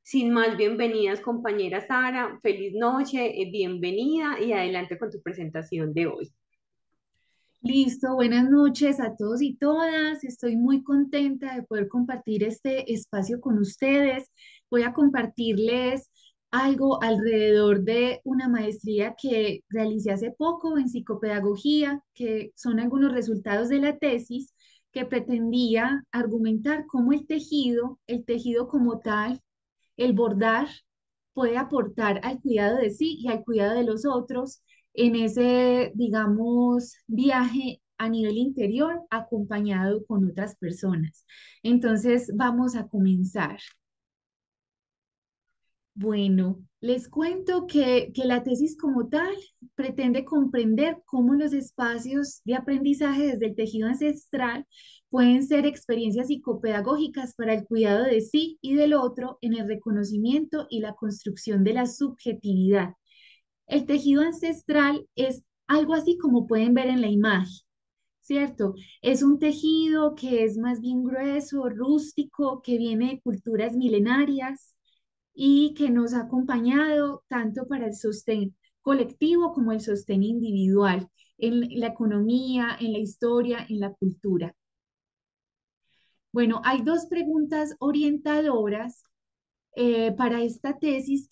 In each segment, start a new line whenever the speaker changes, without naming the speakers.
Sin más, bienvenidas compañera Sara, feliz noche, bienvenida y adelante con tu presentación de hoy.
Listo, buenas noches a todos y todas. Estoy muy contenta de poder compartir este espacio con ustedes. Voy a compartirles algo alrededor de una maestría que realicé hace poco en psicopedagogía, que son algunos resultados de la tesis que pretendía argumentar cómo el tejido como tal, el bordar, puede aportar al cuidado de sí y al cuidado de los otros en ese, digamos, viaje a nivel interior acompañado con otras personas. Entonces, vamos a comenzar. Bueno, les cuento que la tesis como tal pretende comprender cómo los espacios de aprendizaje desde el tejido ancestral pueden ser experiencias psicopedagógicas para el cuidado de sí y del otro en el reconocimiento y la construcción de la subjetividad. El tejido ancestral es algo así como pueden ver en la imagen, ¿cierto? Es un tejido que es más bien grueso, rústico, que viene de culturas milenarias y que nos ha acompañado tanto para el sostén colectivo como el sostén individual en la economía, en la historia, en la cultura. Bueno, hay dos preguntas orientadoras para esta tesis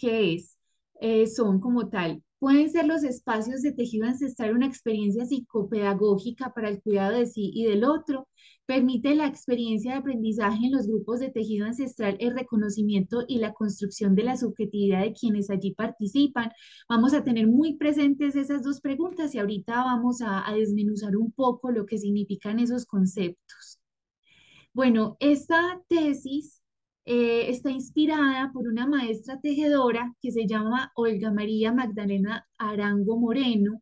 son como tal, pueden ser los espacios de tejido ancestral una experiencia psicopedagógica para el cuidado de sí y del otro, permite la experiencia de aprendizaje en los grupos de tejido ancestral, el reconocimiento y la construcción de la subjetividad de quienes allí participan. Vamos a tener muy presentes esas dos preguntas y ahorita vamos a desmenuzar un poco lo que significan esos conceptos. Bueno, esta tesis está inspirada por una maestra tejedora que se llama Olga María Magdalena Arango Moreno.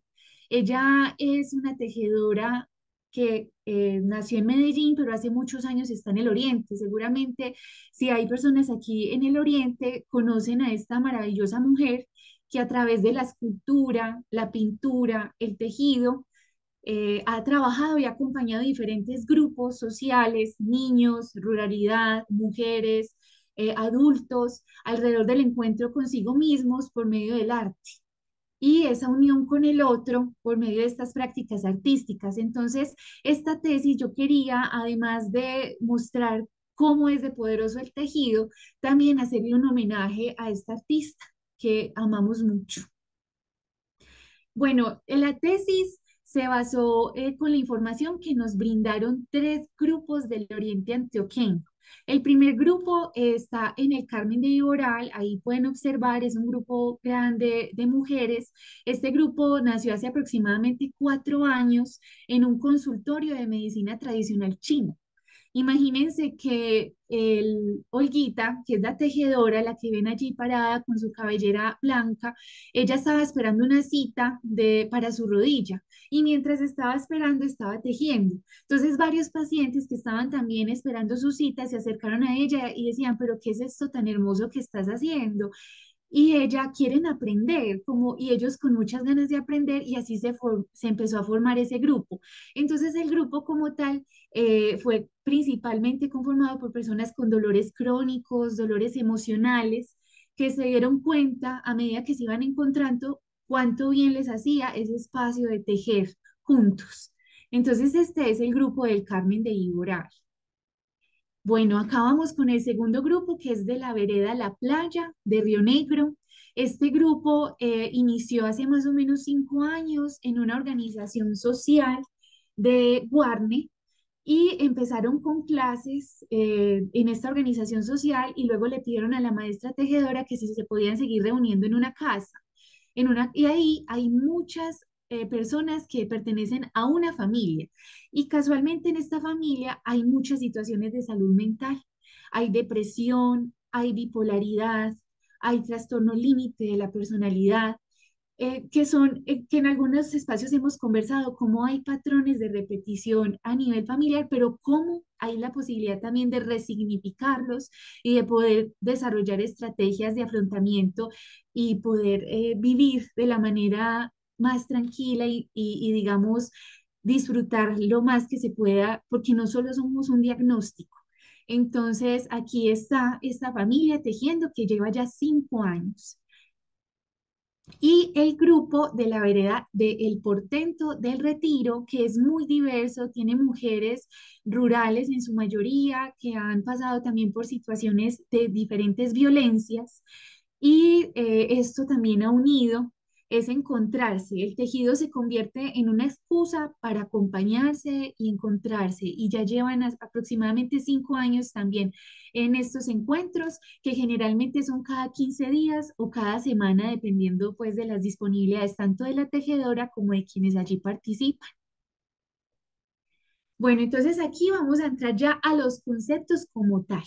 Ella es una tejedora que nació en Medellín, pero hace muchos años está en el Oriente. Seguramente, si hay personas aquí en el Oriente, conocen a esta maravillosa mujer que a través de la escultura, la pintura, el tejido, ha trabajado y ha acompañado diferentes grupos sociales, niños, ruralidad, mujeres, adultos, alrededor del encuentro consigo mismos por medio del arte y esa unión con el otro por medio de estas prácticas artísticas. Entonces, esta tesis yo quería, además de mostrar cómo es de poderoso el tejido, también hacerle un homenaje a esta artista que amamos mucho. Bueno, la tesis se basó con la información que nos brindaron tres grupos del Oriente Antioqueño. El primer grupo está en el Carmen de Iboral, ahí pueden observar, es un grupo grande de mujeres. Este grupo nació hace aproximadamente 4 años en un consultorio de medicina tradicional china. Imagínense que Olguita, que es la tejedora, la que ven allí parada con su cabellera blanca, ella estaba esperando una cita para su rodilla y mientras estaba esperando estaba tejiendo. Entonces varios pacientes que estaban también esperando su cita se acercaron a ella y decían, pero ¿qué es esto tan hermoso que estás haciendo? Y ella quieren aprender, y ellos con muchas ganas de aprender, y así se empezó a formar ese grupo. Entonces, el grupo como tal fue principalmente conformado por personas con dolores crónicos, dolores emocionales, que se dieron cuenta a medida que se iban encontrando cuánto bien les hacía ese espacio de tejer juntos. Entonces, este es el grupo del Carmen de Iboral. Bueno, acá vamos con el segundo grupo, que es de la vereda La Playa de Río Negro. Este grupo inició hace más o menos 5 años en una organización social de Guarne y empezaron con clases en esta organización social y luego le pidieron a la maestra tejedora que si se podían seguir reuniendo en una casa. Y ahí hay muchas personas que pertenecen a una familia. Y casualmente en esta familia hay muchas situaciones de salud mental. Hay depresión, hay bipolaridad, hay trastorno límite de la personalidad, que en algunos espacios hemos conversado, cómo hay patrones de repetición a nivel familiar, pero cómo hay la posibilidad también de resignificarlos y de poder desarrollar estrategias de afrontamiento y poder vivir de la manera más tranquila y, digamos, disfrutar lo más que se pueda, porque no solo somos un diagnóstico. Entonces, aquí está esta familia tejiendo que lleva ya 5 años. Y el grupo de la vereda de El Portento del Retiro, que es muy diverso, tiene mujeres rurales en su mayoría, que han pasado también por situaciones de diferentes violencias. Y esto también ha unido, es encontrarse. El tejido se convierte en una excusa para acompañarse y encontrarse. Y ya llevan aproximadamente 5 años también en estos encuentros, que generalmente son cada 15 días o cada semana, dependiendo pues de las disponibilidades tanto de la tejedora como de quienes allí participan. Bueno, entonces aquí vamos a entrar ya a los conceptos como tal.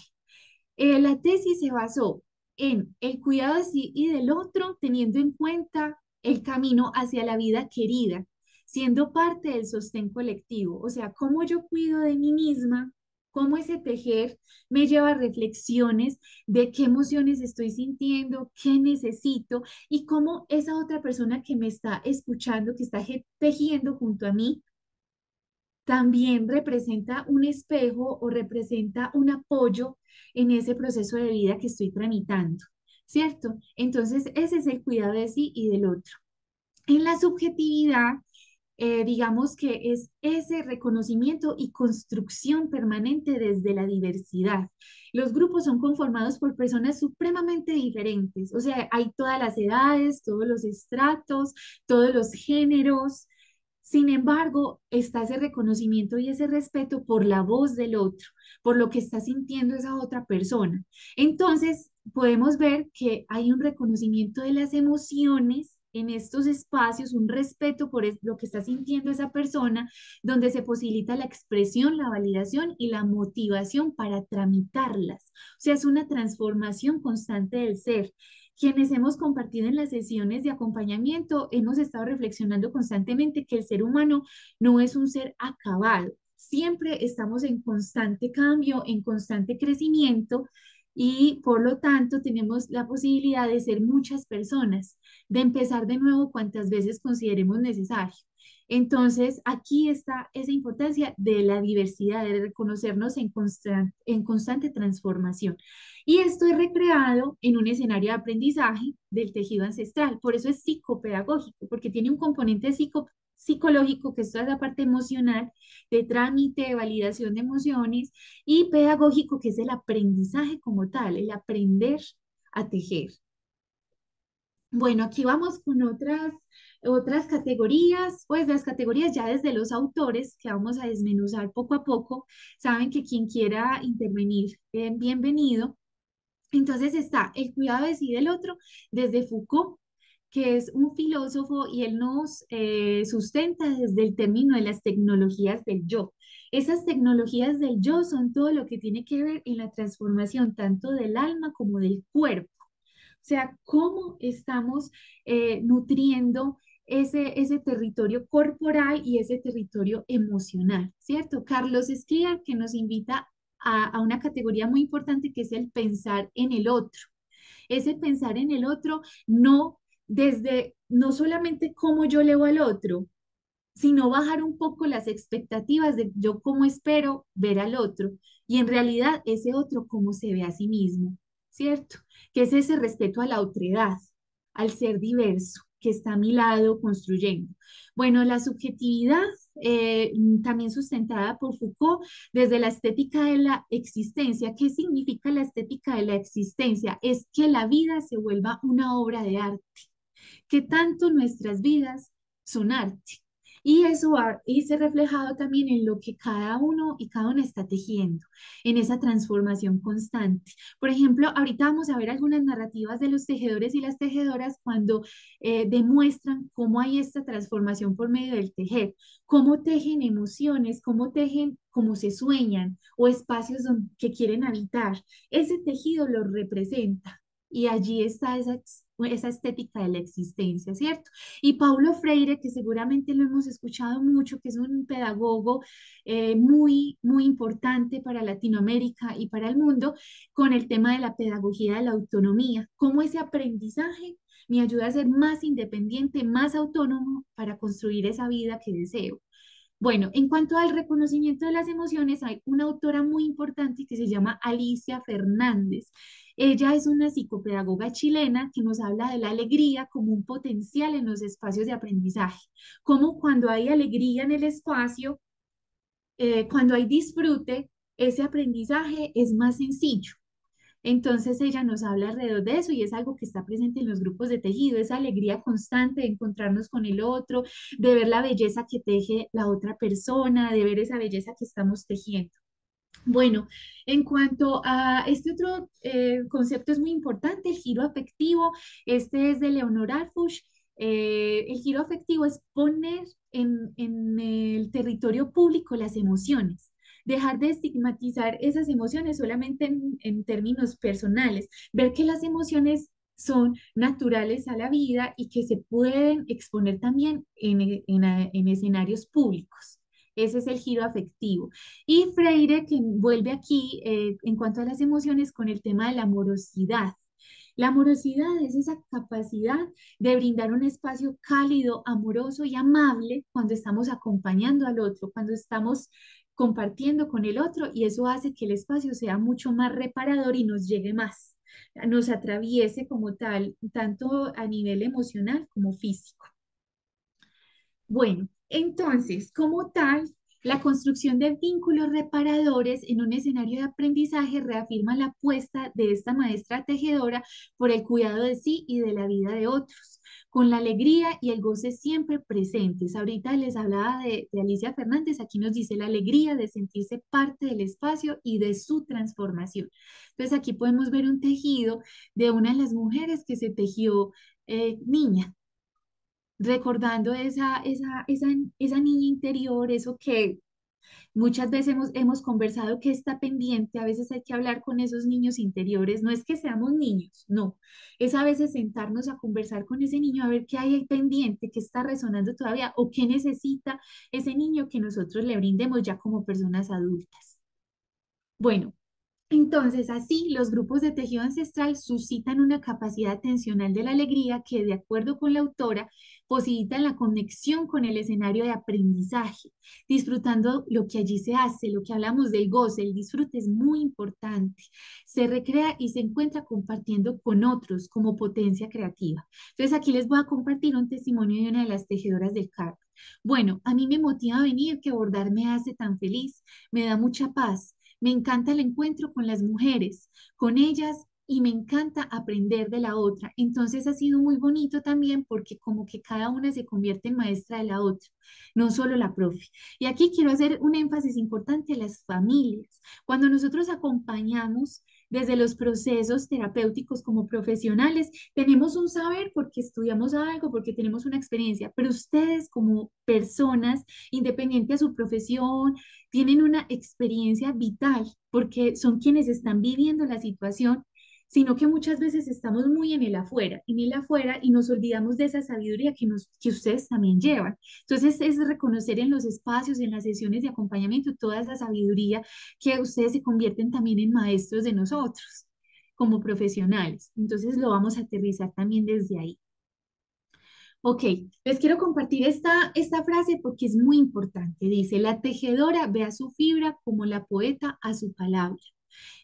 La tesis se basó en el cuidado de sí y del otro, teniendo en cuenta el camino hacia la vida querida, siendo parte del sostén colectivo. O sea, cómo yo cuido de mí misma, cómo ese tejer me lleva a reflexiones de qué emociones estoy sintiendo, qué necesito y cómo esa otra persona que me está escuchando, que está tejiendo junto a mí, también representa un espejo o representa un apoyo en ese proceso de vida que estoy tramitando, ¿cierto? Entonces, ese es el cuidado de sí y del otro. En la subjetividad, digamos que es ese reconocimiento y construcción permanente desde la diversidad. Los grupos son conformados por personas supremamente diferentes, o sea, hay todas las edades, todos los estratos, todos los géneros. Sin embargo, está ese reconocimiento y ese respeto por la voz del otro, por lo que está sintiendo esa otra persona. Entonces, podemos ver que hay un reconocimiento de las emociones en estos espacios, un respeto por lo que está sintiendo esa persona, donde se posibilita la expresión, la validación y la motivación para tramitarlas. O sea, es una transformación constante del ser. Quienes hemos compartido en las sesiones de acompañamiento, hemos estado reflexionando constantemente que el ser humano no es un ser acabado. Siempre estamos en constante cambio, en constante crecimiento y por lo tanto tenemos la posibilidad de ser muchas personas, de empezar de nuevo cuantas veces consideremos necesario. Entonces, aquí está esa importancia de la diversidad, de reconocernos en constante transformación. Y esto es recreado en un escenario de aprendizaje del tejido ancestral. Por eso es psicopedagógico, porque tiene un componente psicológico, que es toda la parte emocional, de trámite, de validación de emociones, y pedagógico, que es el aprendizaje como tal, el aprender a tejer. Bueno, aquí vamos con otras categorías, pues las categorías ya desde los autores que vamos a desmenuzar poco a poco. Saben que quien quiera intervenir, bienvenido. Entonces está el cuidado de sí del otro desde Foucault, que es un filósofo y él nos sustenta desde el término de las tecnologías del yo. Esas tecnologías del yo son todo lo que tiene que ver en la transformación tanto del alma como del cuerpo. O sea, cómo estamos nutriendo ese territorio corporal y ese territorio emocional, ¿cierto? Carlos Esquia, que nos invita a una categoría muy importante que es el pensar en el otro. Ese pensar en el otro no desde, no solamente cómo yo leo al otro, sino bajar un poco las expectativas de yo cómo espero ver al otro y en realidad ese otro cómo se ve a sí mismo, ¿cierto? Que es ese respeto a la otredad, al ser diverso, que está a mi lado construyendo. Bueno, la subjetividad, también sustentada por Foucault, desde la estética de la existencia. ¿Qué significa la estética de la existencia? Es que la vida se vuelva una obra de arte, que tanto nuestras vidas son arte. Y eso va a irse reflejado también en lo que cada uno y cada una está tejiendo, en esa transformación constante. Por ejemplo, ahorita vamos a ver algunas narrativas de los tejedores y las tejedoras cuando demuestran cómo hay esta transformación por medio del tejer, cómo tejen emociones, cómo tejen cómo se sueñan o espacios que quieren habitar. Ese tejido lo representa. Y allí está esa estética de la existencia, ¿cierto? Y Paulo Freire, que seguramente lo hemos escuchado mucho, que es un pedagogo muy, muy importante para Latinoamérica y para el mundo, con el tema de la pedagogía de la autonomía, cómo ese aprendizaje me ayuda a ser más independiente, más autónomo para construir esa vida que deseo. Bueno, en cuanto al reconocimiento de las emociones, hay una autora muy importante que se llama Alicia Fernández. Ella es una psicopedagoga chilena que nos habla de la alegría como un potencial en los espacios de aprendizaje, como cuando hay alegría en el espacio, cuando hay disfrute, ese aprendizaje es más sencillo. Entonces ella nos habla alrededor de eso y es algo que está presente en los grupos de tejido, esa alegría constante de encontrarnos con el otro, de ver la belleza que teje la otra persona, de ver esa belleza que estamos tejiendo. Bueno, en cuanto a este otro concepto es muy importante, el giro afectivo. Este es de Leonor Arfush. El giro afectivo es poner en el territorio público las emociones, dejar de estigmatizar esas emociones solamente en términos personales, ver que las emociones son naturales a la vida y que se pueden exponer también en escenarios públicos. Ese es el giro afectivo. Y Freire, que vuelve aquí en cuanto a las emociones con el tema de la amorosidad. La amorosidad es esa capacidad de brindar un espacio cálido, amoroso y amable cuando estamos acompañando al otro, cuando estamos compartiendo con el otro y eso hace que el espacio sea mucho más reparador y nos llegue más, nos atraviese como tal, tanto a nivel emocional como físico. Bueno, entonces, como tal, la construcción de vínculos reparadores en un escenario de aprendizaje reafirma la apuesta de esta maestra tejedora por el cuidado de sí y de la vida de otros, con la alegría y el goce siempre presentes. Ahorita les hablaba de Alicia Fernández, aquí nos dice la alegría de sentirse parte del espacio y de su transformación. Entonces, aquí podemos ver un tejido de una de las mujeres que se tejió niña recordando esa niña interior, eso que muchas veces hemos conversado que está pendiente, a veces hay que hablar con esos niños interiores, no es que seamos niños, no, es a veces sentarnos a conversar con ese niño a ver qué hay ahí pendiente, qué está resonando todavía o qué necesita ese niño que nosotros le brindemos ya como personas adultas. Bueno, entonces, así, los grupos de tejido ancestral suscitan una capacidad atencional de la alegría que, de acuerdo con la autora, posibilitan la conexión con el escenario de aprendizaje, disfrutando lo que allí se hace, lo que hablamos del goce, el disfrute es muy importante. Se recrea y se encuentra compartiendo con otros como potencia creativa. Entonces, aquí les voy a compartir un testimonio de una de las tejedoras del CAR. Bueno, a mí me motiva a venir que bordar me hace tan feliz, me da mucha paz. Me encanta el encuentro con las mujeres, con ellas y me encanta aprender de la otra. Entonces ha sido muy bonito también porque como que cada una se convierte en maestra de la otra, no solo la profe. Y aquí quiero hacer un énfasis importante a las familias. Cuando nosotros acompañamos desde los procesos terapéuticos como profesionales, tenemos un saber porque estudiamos algo, porque tenemos una experiencia, pero ustedes como personas, independiente de su profesión, tienen una experiencia vital porque son quienes están viviendo la situación, sino que muchas veces estamos muy en el afuera y nos olvidamos de esa sabiduría que ustedes también llevan. Entonces es reconocer en los espacios, en las sesiones de acompañamiento, toda esa sabiduría que ustedes se convierten también en maestros de nosotros como profesionales. Entonces lo vamos a aterrizar también desde ahí. Ok, les quiero compartir esta frase porque es muy importante. Dice, la tejedora ve a su fibra como la poeta a su palabra.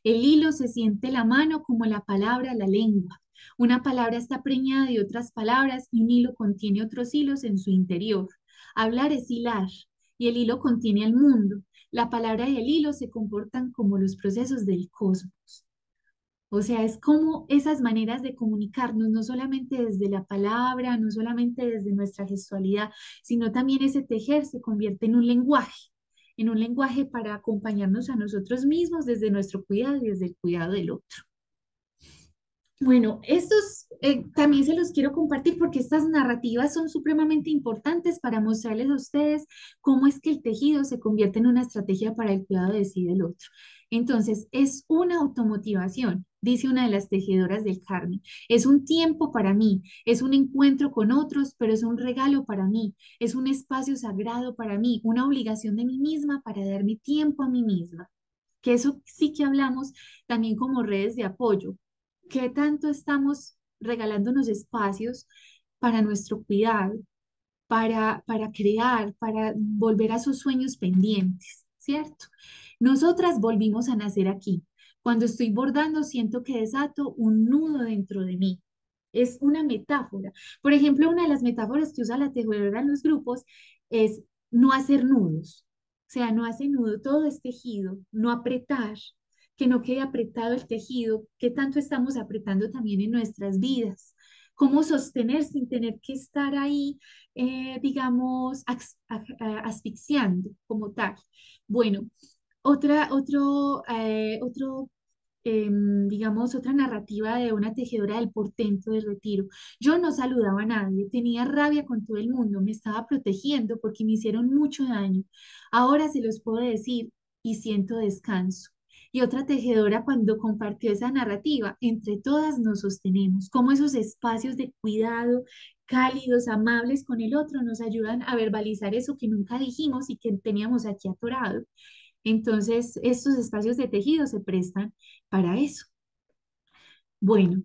El hilo se siente la mano como la palabra la lengua. Una palabra está preñada de otras palabras y un hilo contiene otros hilos en su interior. Hablar es hilar y el hilo contiene al mundo. La palabra y el hilo se comportan como los procesos del cosmos. O sea, es como esas maneras de comunicarnos, no solamente desde la palabra, no solamente desde nuestra gestualidad, sino también ese tejer se convierte en un lenguaje para acompañarnos a nosotros mismos desde nuestro cuidado y desde el cuidado del otro. Bueno, estos también se los quiero compartir porque estas narrativas son supremamente importantes para mostrarles a ustedes cómo es que el tejido se convierte en una estrategia para el cuidado de sí y del otro. Entonces, es una automotivación, dice una de las tejedoras del Carmen. Es un tiempo para mí, es un encuentro con otros, pero es un regalo para mí, es un espacio sagrado para mí, una obligación de mí misma para darme tiempo a mí misma. Que eso sí que hablamos también como redes de apoyo. ¿Qué tanto estamos regalándonos espacios para nuestro cuidado? para crear, para volver a sus sueños pendientes, ¿cierto? Nosotras volvimos a nacer aquí. Cuando estoy bordando, siento que desato un nudo dentro de mí. Es una metáfora. Por ejemplo, una de las metáforas que usa la tejedora en los grupos es no hacer nudos. O sea, no hace nudo, todo es tejido, no apretar, que no quede apretado el tejido, que tanto estamos apretando también en nuestras vidas. Cómo sostener sin tener que estar ahí, digamos, asfixiando como tal. Bueno, digamos, otra narrativa de una tejedora del portento del retiro. Yo no saludaba a nadie, tenía rabia con todo el mundo, me estaba protegiendo porque me hicieron mucho daño. Ahora se los puedo decir y siento descanso. Y otra tejedora cuando compartió esa narrativa, entre todas nos sostenemos, como esos espacios de cuidado, cálidos, amables con el otro, nos ayudan a verbalizar eso que nunca dijimos y que teníamos aquí atorado. Entonces, estos espacios de tejido se prestan para eso. Bueno,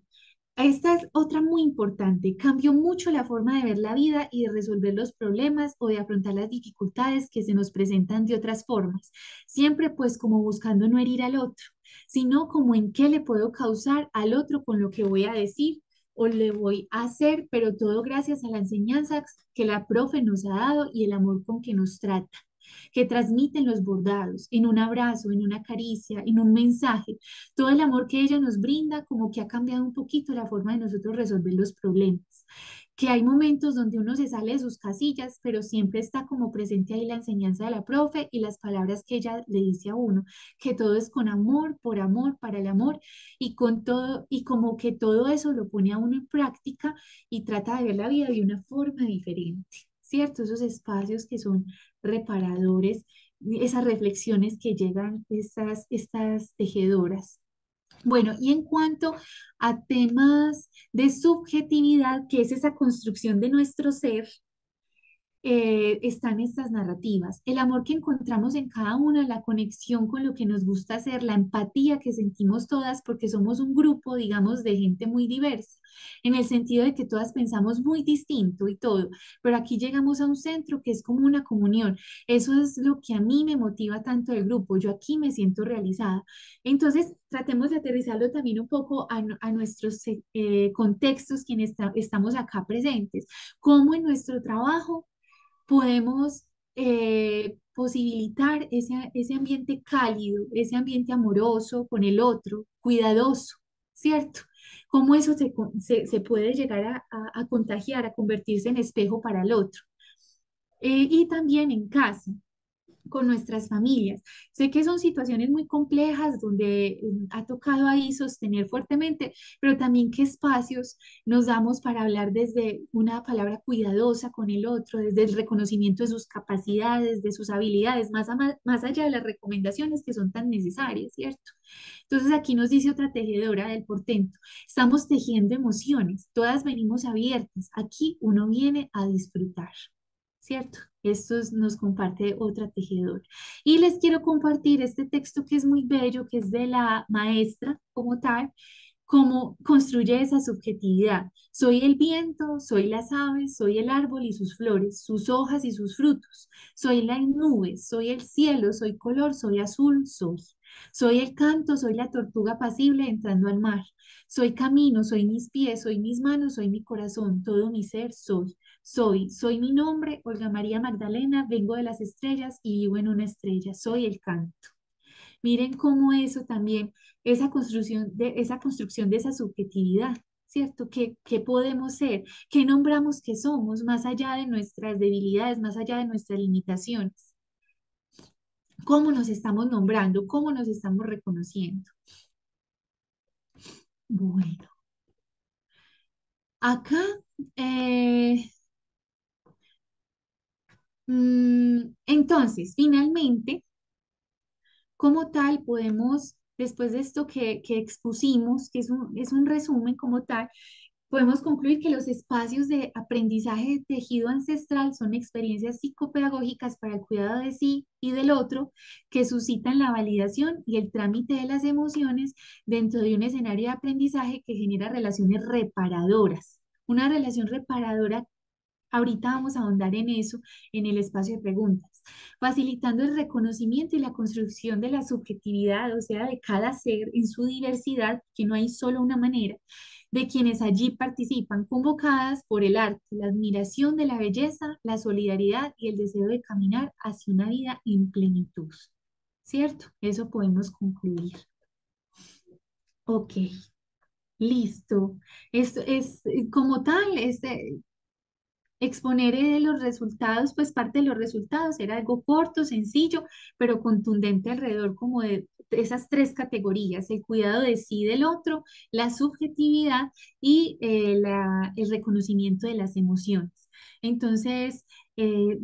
esta es otra muy importante. Cambió mucho la forma de ver la vida y de resolver los problemas o de afrontar las dificultades que se nos presentan de otras formas. Siempre pues como buscando no herir al otro, sino como en qué le puedo causar al otro con lo que voy a decir o le voy a hacer, pero todo gracias a la enseñanza que la profe nos ha dado y el amor con que nos trata, que transmiten los bordados, en un abrazo, en una caricia, en un mensaje. Todo el amor que ella nos brinda como que ha cambiado un poquito la forma de nosotros resolver los problemas. Que hay momentos donde uno se sale de sus casillas, pero siempre está como presente ahí la enseñanza de la profe y las palabras que ella le dice a uno, que todo es con amor, por amor, para el amor y con todo, y como que todo eso lo pone a uno en práctica y trata de ver la vida de una forma diferente, ¿cierto? Esos espacios que son reparadores, esas reflexiones que llegan estas tejedoras. Bueno, y en cuanto a temas de subjetividad, que es esa construcción de nuestro ser, están estas narrativas. El amor que encontramos en cada una, la conexión con lo que nos gusta hacer, la empatía que sentimos todas, porque somos un grupo, digamos, de gente muy diversa, en el sentido de que todas pensamos muy distinto y todo, pero aquí llegamos a un centro que es como una comunión. Eso es lo que a mí me motiva tanto del grupo. Yo aquí me siento realizada. Entonces, tratemos de aterrizarlo también un poco a nuestros contextos, quienes estamos acá presentes, cómo en nuestro trabajo podemos posibilitar ese ambiente cálido, ese ambiente amoroso con el otro, cuidadoso, ¿cierto? Cómo eso se puede llegar a contagiar, a convertirse en espejo para el otro. Y también en casa con nuestras familias. Sé que son situaciones muy complejas donde ha tocado ahí sostener fuertemente, pero también qué espacios nos damos para hablar desde una palabra cuidadosa con el otro, desde el reconocimiento de sus capacidades, de sus habilidades, más allá de las recomendaciones que son tan necesarias, ¿cierto? Entonces aquí nos dice otra tejedora del portento, estamos tejiendo emociones, todas venimos abiertas, aquí uno viene a disfrutar. ¿Cierto? Nos comparte otra tejedora. Y les quiero compartir este texto que es muy bello, que es de la maestra como tal, cómo construye esa subjetividad. Soy el viento, soy las aves, soy el árbol y sus flores, sus hojas y sus frutos. Soy las nubes, soy el cielo, soy color, soy azul, soy. Soy el canto, soy la tortuga pasible entrando al mar. Soy camino, soy mis pies, soy mis manos, soy mi corazón, todo mi ser soy. Soy mi nombre, Olga María Magdalena, vengo de las estrellas y vivo en una estrella, soy el canto. Miren cómo eso también, esa construcción de esa subjetividad, ¿cierto? ¿Qué podemos ser? ¿Qué nombramos que somos más allá de nuestras debilidades, más allá de nuestras limitaciones? ¿Cómo nos estamos nombrando? ¿Cómo nos estamos reconociendo? Bueno, acá, eh, entonces, finalmente, como tal, podemos, después de esto que expusimos, que es un resumen como tal, podemos concluir que los espacios de aprendizaje de tejido ancestral son experiencias psicopedagógicas para el cuidado de sí y del otro que suscitan la validación y el trámite de las emociones dentro de un escenario de aprendizaje que genera relaciones reparadoras. Una relación reparadora Ahorita vamos a ahondar en eso en el espacio de preguntas, facilitando el reconocimiento y la construcción de la subjetividad, o sea, de cada ser en su diversidad, que no hay solo una manera, de quienes allí participan, convocadas por el arte, la admiración de la belleza, la solidaridad y el deseo de caminar hacia una vida en plenitud. ¿Cierto? Eso podemos concluir. Ok, listo. Esto es como tal, exponer los resultados, pues parte de los resultados era algo corto, sencillo, pero contundente alrededor como de esas tres categorías, el cuidado de sí y del otro, la subjetividad y el reconocimiento de las emociones. Entonces,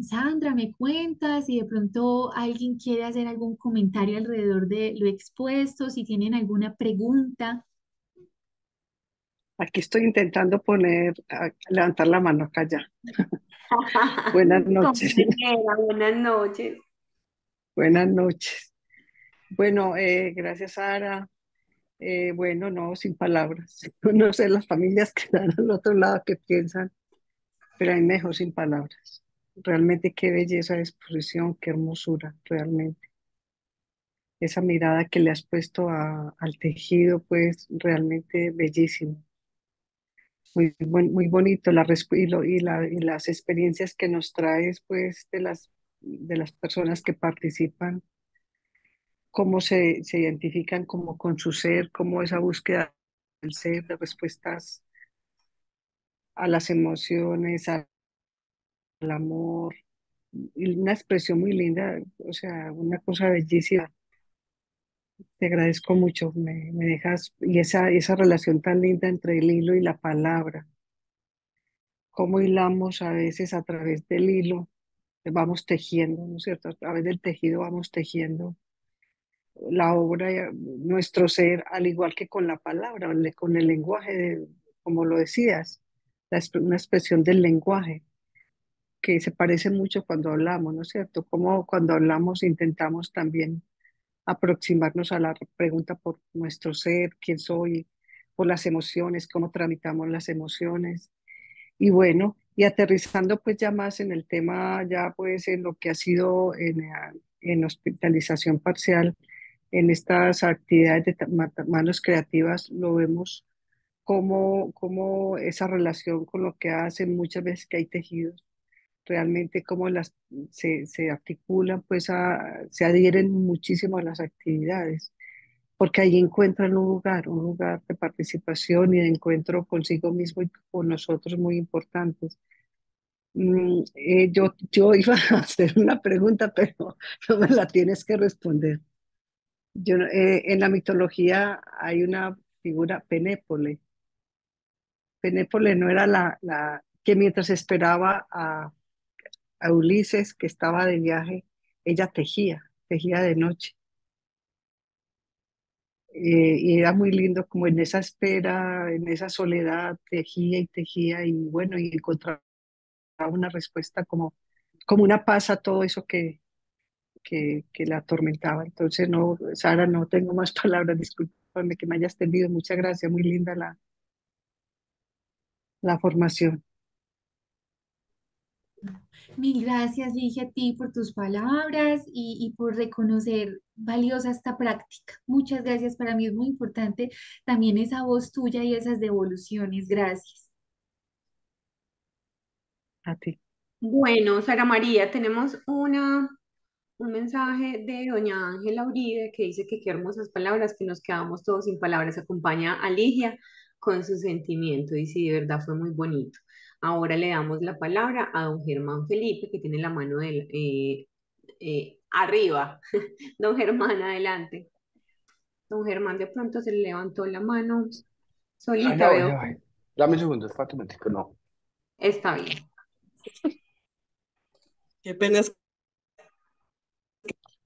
Sandra, ¿me cuentas si de pronto alguien quiere hacer algún comentario alrededor de lo expuesto, si tienen alguna pregunta?
Aquí estoy intentando levantar la mano acá ya. Buenas noches.
Compañera, buenas noches.
Buenas noches. Bueno, gracias, Sara. Bueno, no, sin palabras. No sé las familias que están al otro lado que piensan, pero hay mejor sin palabras. Realmente qué belleza de exposición, qué hermosura, realmente. Esa mirada que le has puesto al tejido, pues realmente bellísimo. Muy bonito y las experiencias que nos traes, pues, de las personas que participan, cómo se identifican como con su ser, cómo esa búsqueda del ser, de respuestas a las emociones, al amor, y una expresión muy linda, o sea, una cosa bellísima. Te agradezco mucho, me dejas, y esa relación tan linda entre el hilo y la palabra, cómo hilamos a veces a través del hilo, vamos tejiendo, ¿no es cierto? A través del tejido vamos tejiendo la obra, nuestro ser, al igual que con la palabra, con el lenguaje, como lo decías, una expresión del lenguaje que se parece mucho cuando hablamos, ¿no es cierto? Como cuando hablamos intentamos también aproximarnos a la pregunta por nuestro ser, quién soy, por las emociones, cómo tramitamos las emociones. Y bueno, y aterrizando pues ya más en el tema, ya pues en lo que ha sido en hospitalización parcial, en estas actividades de manos creativas, lo vemos como esa relación con lo que hacen muchas veces que hay tejidos, realmente cómo se articulan, pues se adhieren muchísimo a las actividades, porque ahí encuentran un lugar de participación y de encuentro consigo mismo y con nosotros muy importantes. Yo iba a hacer una pregunta, pero no me la tienes que responder. En la mitología hay una figura, Penépole. Penépole no era la que mientras esperaba a Ulises, que estaba de viaje, ella tejía de noche. Y era muy lindo como en esa espera, en esa soledad, tejía y tejía y bueno, y encontraba una respuesta como una paz a todo eso que la atormentaba. Entonces, no, Sara, no tengo más palabras, discúlpame que me hayas tendido. Muchas gracias, muy linda la formación.
Mil gracias, Ligia, a ti por tus palabras y por reconocer valiosa esta práctica. Muchas gracias. Para mí es muy importante también esa voz tuya y esas devoluciones. Gracias.
A ti.
Bueno, Sara María, tenemos un mensaje de doña Ángela Uribe que dice que qué hermosas palabras, que nos quedamos todos sin palabras. Acompaña a Ligia con su sentimiento y sí, de verdad fue muy bonito. Ahora le damos la palabra a don Germán Felipe, que tiene la mano arriba. Don Germán, adelante. Don Germán de pronto se le levantó la mano
Ah,
solita,
ya voy,
veo.
ya voy. Dame un segundo, espérate un momentico, no.
Está bien.
Qué pena.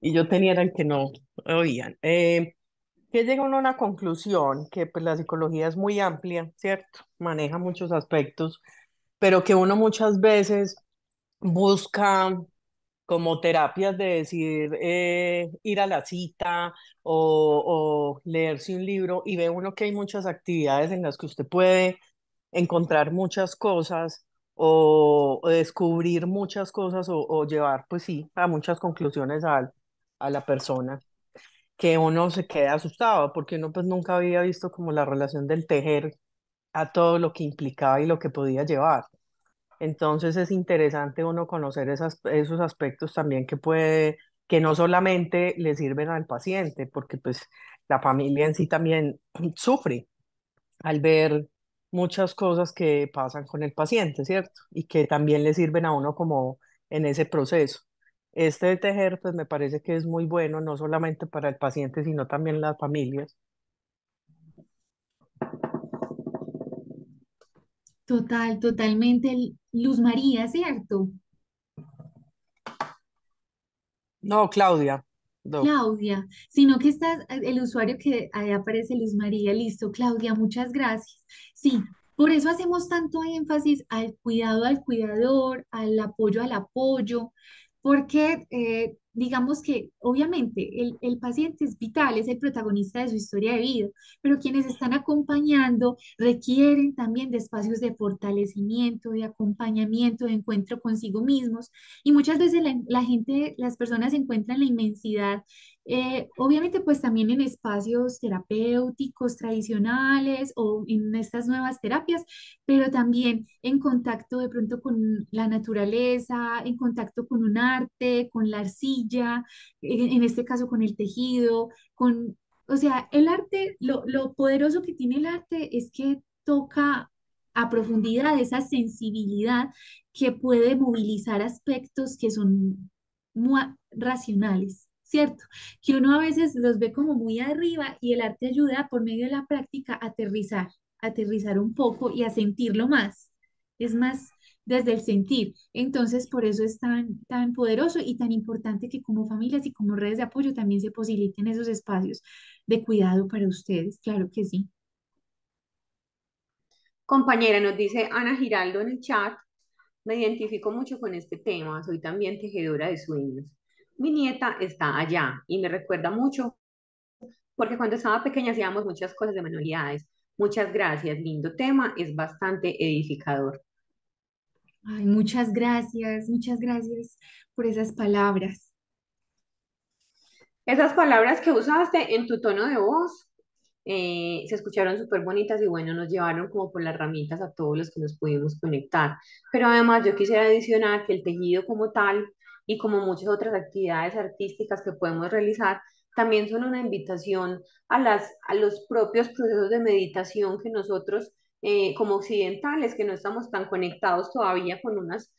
Y yo tenía era el que no oían. Que llega uno a una conclusión que pues la psicología es muy amplia, ¿cierto? Maneja muchos aspectos, pero que uno muchas veces busca como terapias de decir ir a la cita o leerse un libro y ve uno que hay muchas actividades en las que usted puede encontrar muchas cosas o descubrir muchas cosas o llevar, pues sí, a muchas conclusiones a la persona, que uno se queda asustado porque uno pues nunca había visto como la relación del tejer a todo lo que implicaba y lo que podía llevar. Entonces es interesante uno conocer esos aspectos también que no solamente le sirven al paciente, porque pues la familia en sí también sufre al ver muchas cosas que pasan con el paciente, ¿cierto? Y que también le sirven a uno como en ese proceso. Este de tejer, pues me parece que es muy bueno, no solamente para el paciente, sino también las familias.
Total, totalmente. Luz María, ¿cierto?
No, Claudia, no.
Claudia, sino que estás, el usuario que ahí aparece Luz María, listo, Claudia, muchas gracias. Sí, por eso hacemos tanto énfasis al cuidado al cuidador, al apoyo, porque digamos que obviamente el paciente es vital, es el protagonista de su historia de vida, pero quienes están acompañando requieren también de espacios de fortalecimiento, de acompañamiento, de encuentro consigo mismos, y muchas veces la gente, las personas encuentran la inmensidad obviamente, pues también en espacios terapéuticos tradicionales o en estas nuevas terapias, pero también en contacto de pronto con la naturaleza, en contacto con un arte, con la arcilla, en este caso con el tejido, o sea, el arte, lo poderoso que tiene el arte es que toca a profundidad esa sensibilidad que puede movilizar aspectos que son racionales, ¿cierto? Que uno a veces los ve como muy arriba y el arte ayuda por medio de la práctica a aterrizar un poco y a sentirlo más. Es más desde el sentir. Entonces, por eso es tan poderoso y tan importante que como familias y como redes de apoyo también se posibiliten esos espacios de cuidado para ustedes. Claro que sí.
Compañera, nos dice Ana Giraldo en el chat, me identifico mucho con este tema, soy también tejedora de sueños. Mi nieta está allá y me recuerda mucho porque cuando estaba pequeña hacíamos muchas cosas de manualidades. Muchas gracias, lindo tema, es bastante edificador.
Ay, muchas gracias por esas palabras.
Esas palabras que usaste en tu tono de voz se escucharon súper bonitas y bueno, nos llevaron como por las ramitas a todos los que nos pudimos conectar. Pero además yo quisiera adicionar que el tejido como tal y como muchas otras actividades artísticas que podemos realizar, también son una invitación a los propios procesos de meditación que nosotros como occidentales, que no estamos tan conectados todavía con unas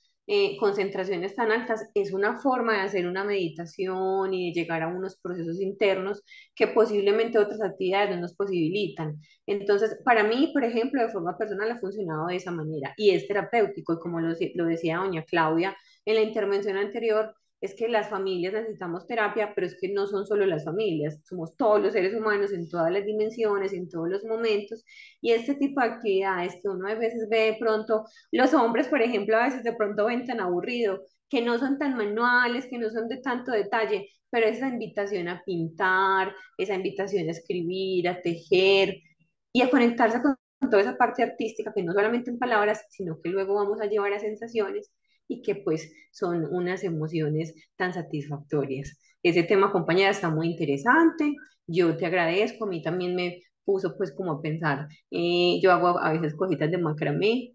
concentraciones tan altas, es una forma de hacer una meditación y de llegar a unos procesos internos que posiblemente otras actividades no nos posibilitan. Entonces, para mí, por ejemplo, de forma personal ha funcionado de esa manera y es terapéutico y como lo decía doña Claudia en la intervención anterior, es que las familias necesitamos terapia, pero es que no son solo las familias, somos todos los seres humanos en todas las dimensiones, en todos los momentos, y este tipo de actividades que uno a veces ve de pronto, los hombres, por ejemplo, a veces de pronto ven tan aburrido, que no son tan manuales, que no son de tanto detalle, pero esa invitación a pintar, esa invitación a escribir, a tejer y a conectarse con toda esa parte artística que no solamente en palabras, sino que luego vamos a llevar a sensaciones y que pues son unas emociones tan satisfactorias. Ese tema, compañera, está muy interesante. Yo te agradezco, a mí también me puso pues como a pensar, yo hago a veces cositas de macramé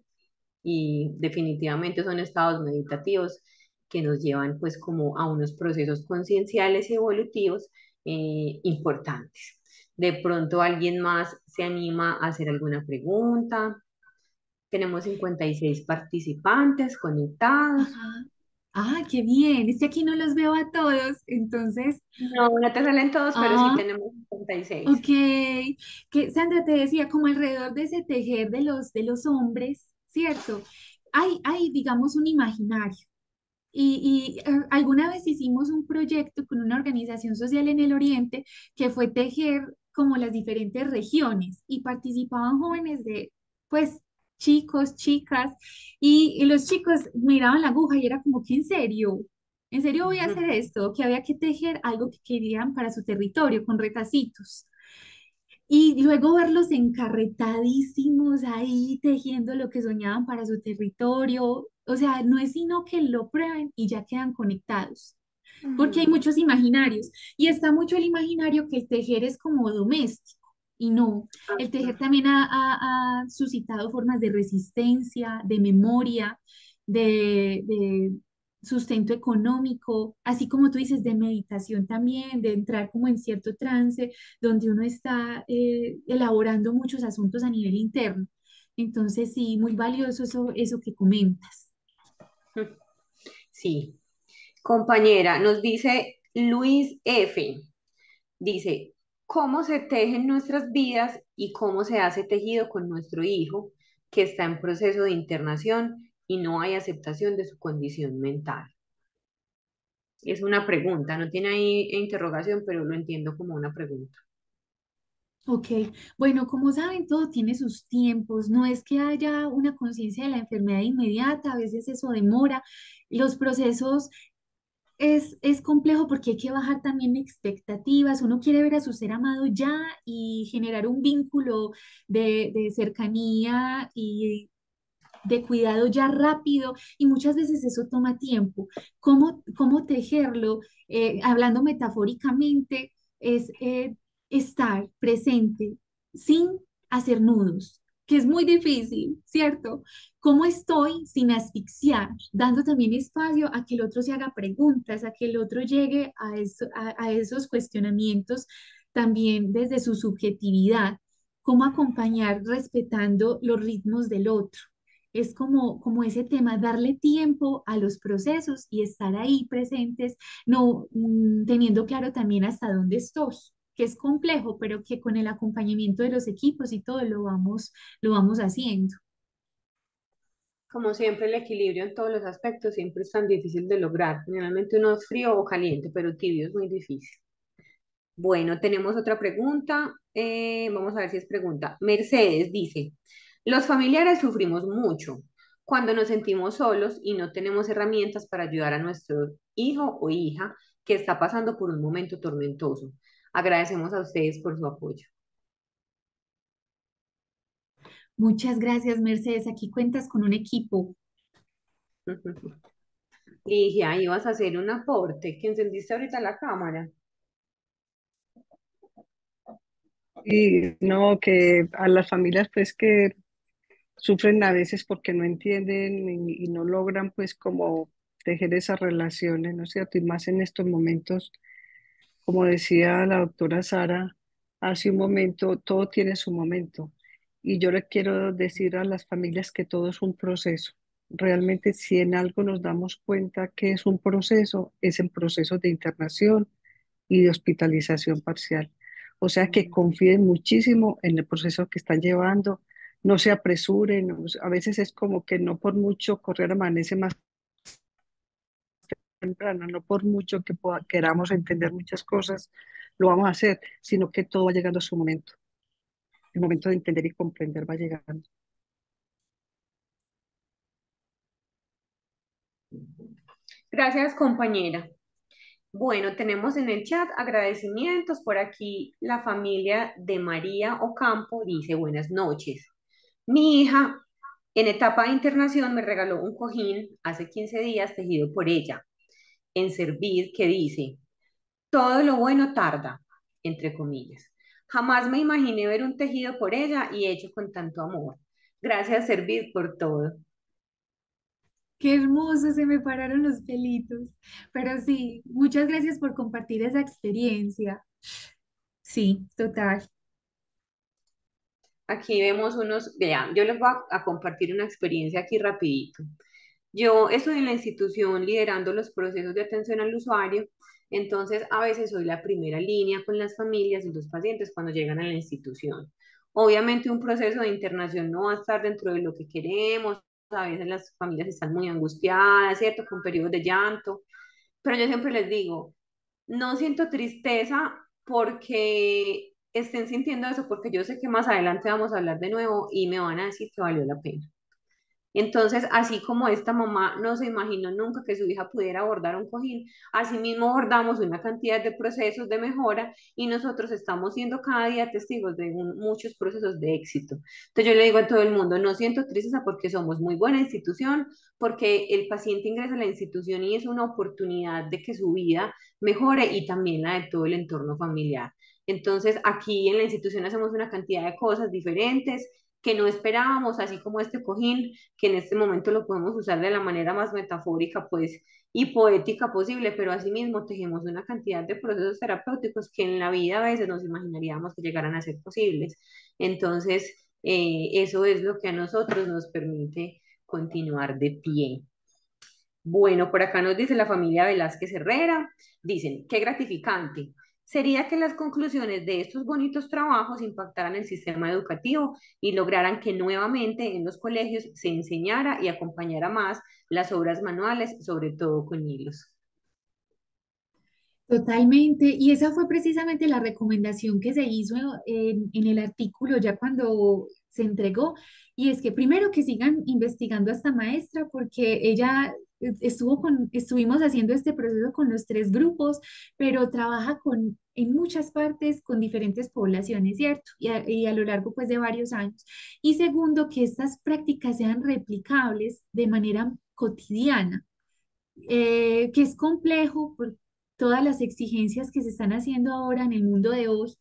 y definitivamente son estados meditativos que nos llevan pues como a unos procesos concienciales y evolutivos importantes. De pronto alguien más se anima a hacer alguna pregunta. Tenemos 56 participantes conectados.
Ajá. Ah, qué bien. Es que aquí no los veo a todos, entonces,
No, no te salen todos, pero sí
ah,
tenemos 56.
ok. Que Sandra te decía, como alrededor de ese tejer de los hombres, ¿cierto? Hay, digamos, un imaginario. Alguna vez hicimos un proyecto con una organización social en el Oriente que fue tejer como las diferentes regiones y participaban jóvenes de, pues, chicos, chicas, y los chicos miraban la aguja y era como que en serio voy a hacer esto, que había que tejer algo que querían para su territorio con retacitos. Y luego verlos encarretadísimos ahí tejiendo lo que soñaban para su territorio. O sea, no es sino que lo prueben y ya quedan conectados, porque hay
Mm,
muchos imaginarios y está mucho el imaginario que el tejer es como doméstico y no, el tejer también ha suscitado formas de resistencia, de memoria, de sustento económico, así como tú dices, de meditación también, de entrar como en cierto trance donde uno está elaborando muchos asuntos a nivel interno. Entonces, sí, muy valioso eso que comentas.
sí. Compañera, nos dice Luis F. Dice, ¿cómo se tejen nuestras vidas y cómo se hace tejido con nuestro hijo que está en proceso de internación y no hay aceptación de su condición mental? Es una pregunta, no tiene ahí interrogación, pero lo entiendo como una pregunta.
Ok, bueno, como saben, todo tiene sus tiempos, no es que haya una conciencia de la enfermedad inmediata, a veces eso demora, los procesos es complejo porque hay que bajar también expectativas, uno quiere ver a su ser amado ya y generar un vínculo de cercanía y de cuidado ya rápido y muchas veces eso toma tiempo. ¿Cómo tejerlo? Hablando metafóricamente, es estar presente sin hacer nudos, que es muy difícil, ¿cierto? ¿Cómo estoy sin asfixiar? Dando también espacio a que el otro se haga preguntas, a que el otro llegue a esos cuestionamientos también desde su subjetividad. ¿Cómo acompañar respetando los ritmos del otro? Es como ese tema, darle tiempo a los procesos y estar ahí presentes, no teniendo claro también hasta dónde estoy, que es complejo, pero que con el acompañamiento de los equipos y todo lo vamos haciendo.
Como siempre, el equilibrio en todos los aspectos siempre es tan difícil de lograr. Generalmente uno es frío o caliente, pero tibio es muy difícil. Bueno, tenemos otra pregunta. Vamos a ver si es pregunta. Mercedes dice, los familiares sufrimos mucho cuando nos sentimos solos y no tenemos herramientas para ayudar a nuestro hijo o hija que está pasando por un momento tormentoso. Agradecemos a ustedes por su apoyo.
Muchas gracias, Mercedes. Aquí cuentas con un equipo.
Ligia, ibas a hacer un aporte, que encendiste ahorita la cámara.
Y no, que a las familias pues que sufren a veces porque no entienden y no logran pues como tejer esas relaciones, ¿no es cierto? Y más en estos momentos, como decía la doctora Sara hace un momento, todo tiene su momento. Y yo le quiero decir a las familias que todo es un proceso. Realmente si en algo nos damos cuenta que es un proceso, es en procesos de internación y de hospitalización parcial. O sea que confíen muchísimo en el proceso que están llevando, no se apresuren, a veces es como que no por mucho correr amanece más temprano, no por mucho que queramos entender muchas cosas, lo vamos a hacer, sino que todo va llegando a su momento. El momento de entender y comprender va llegando.
Gracias, compañera. Bueno, tenemos en el chat agradecimientos. Por aquí la familia de María Ocampo dice buenas noches. Mi hija en etapa de internación me regaló un cojín hace 15 días tejido por ella en Servir que dice, todo lo bueno tarda, entre comillas. Jamás me imaginé ver un tejido por ella y hecho con tanto amor. Gracias, Servir, por todo.
Qué hermoso, se me pararon los pelitos. Pero sí, muchas gracias por compartir esa experiencia. Sí, total.
Aquí vemos unos, vean, yo les voy a compartir una experiencia aquí rapidito. Yo estoy en la institución liderando los procesos de atención al usuario, entonces a veces soy la primera línea con las familias y los pacientes cuando llegan a la institución. Obviamente un proceso de internación no va a estar dentro de lo que queremos, a veces las familias están muy angustiadas, ¿cierto? Con periodos de llanto, pero yo siempre les digo, no siento tristeza porque estén sintiendo eso, porque yo sé que más adelante vamos a hablar de nuevo y me van a decir que valió la pena. Entonces, así como esta mamá no se imaginó nunca que su hija pudiera bordar un cojín, asimismo bordamos una cantidad de procesos de mejora y nosotros estamos siendo cada día testigos de muchos procesos de éxito. Entonces yo le digo a todo el mundo, no siento tristeza porque somos muy buena institución, porque el paciente ingresa a la institución y es una oportunidad de que su vida mejore y también la de todo el entorno familiar. Entonces, aquí en la institución hacemos una cantidad de cosas diferentes que no esperábamos, así como este cojín, que en este momento lo podemos usar de la manera más metafórica, pues, y poética posible, pero asimismo tejemos una cantidad de procesos terapéuticos que en la vida a veces nos imaginaríamos que llegaran a ser posibles. Entonces, eso es lo que a nosotros nos permite continuar de pie. Bueno, por acá nos dice la familia Velázquez Herrera, dicen, qué gratificante. Sería que las conclusiones de estos bonitos trabajos impactaran el sistema educativo y lograran que nuevamente en los colegios se enseñara y acompañara más las obras manuales, sobre todo con hilos.
Totalmente, y esa fue precisamente la recomendación que se hizo en el artículo ya cuando se entregó, y es que primero que sigan investigando a esta maestra porque ella estuvimos haciendo este proceso con los tres grupos, pero trabaja en muchas partes con diferentes poblaciones, ¿cierto? Y a lo largo pues de varios años. Y segundo, que estas prácticas sean replicables de manera cotidiana, que es complejo por todas las exigencias que se están haciendo ahora en el mundo de hoy,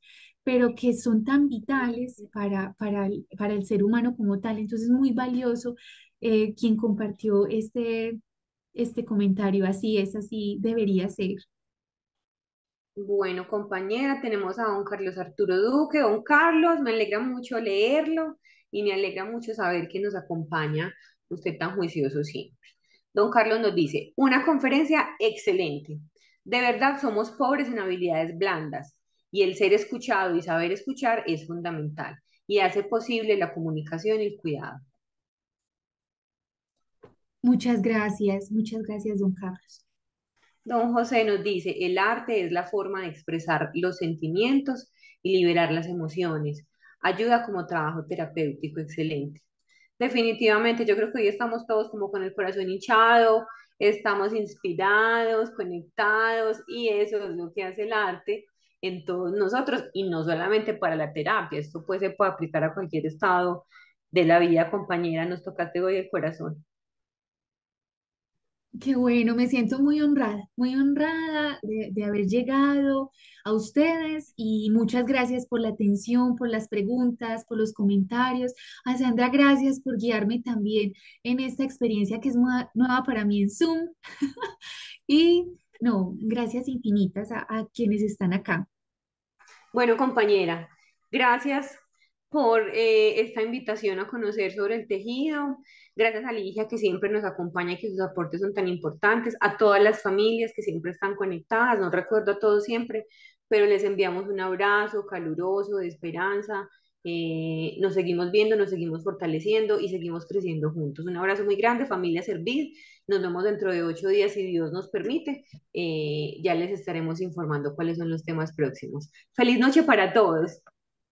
pero que son tan vitales para el ser humano como tal. Entonces, muy valioso quien compartió este comentario. Así es, así debería ser.
Bueno, compañera, tenemos a don Carlos Arturo Duque. Don Carlos, me alegra mucho leerlo y me alegra mucho saber que nos acompaña usted tan juicioso siempre. Don Carlos nos dice, una conferencia excelente. De verdad somos pobres en habilidades blandas y el ser escuchado y saber escuchar es fundamental y hace posible la comunicación y el cuidado.
Muchas gracias, don Carlos.
Don José nos dice, el arte es la forma de expresar los sentimientos y liberar las emociones. Ayuda como trabajo terapéutico excelente. Definitivamente, yo creo que hoy estamos todos como con el corazón hinchado, estamos inspirados, conectados y eso es lo que hace el arte en todos nosotros y no solamente para la terapia, esto pues se puede aplicar a cualquier estado de la vida, compañera, nos tocaste hoy el corazón.
Qué bueno, me siento muy honrada de haber llegado a ustedes y muchas gracias por la atención, por las preguntas, por los comentarios. A Sandra, gracias por guiarme también en esta experiencia que es nueva para mí en Zoom. Y no, gracias infinitas a quienes están acá.
Bueno, compañera, gracias por esta invitación a conocer sobre el tejido. Gracias a Ligia que siempre nos acompaña y que sus aportes son tan importantes. A todas las familias que siempre están conectadas, no recuerdo a todos siempre, pero les enviamos un abrazo caluroso de esperanza. Nos seguimos viendo, nos seguimos fortaleciendo y seguimos creciendo juntos. Un abrazo muy grande, familia Servid. Nos vemos dentro de 8 días si Dios nos permite. Ya les estaremos informando cuáles son los temas próximos. Feliz noche para todos.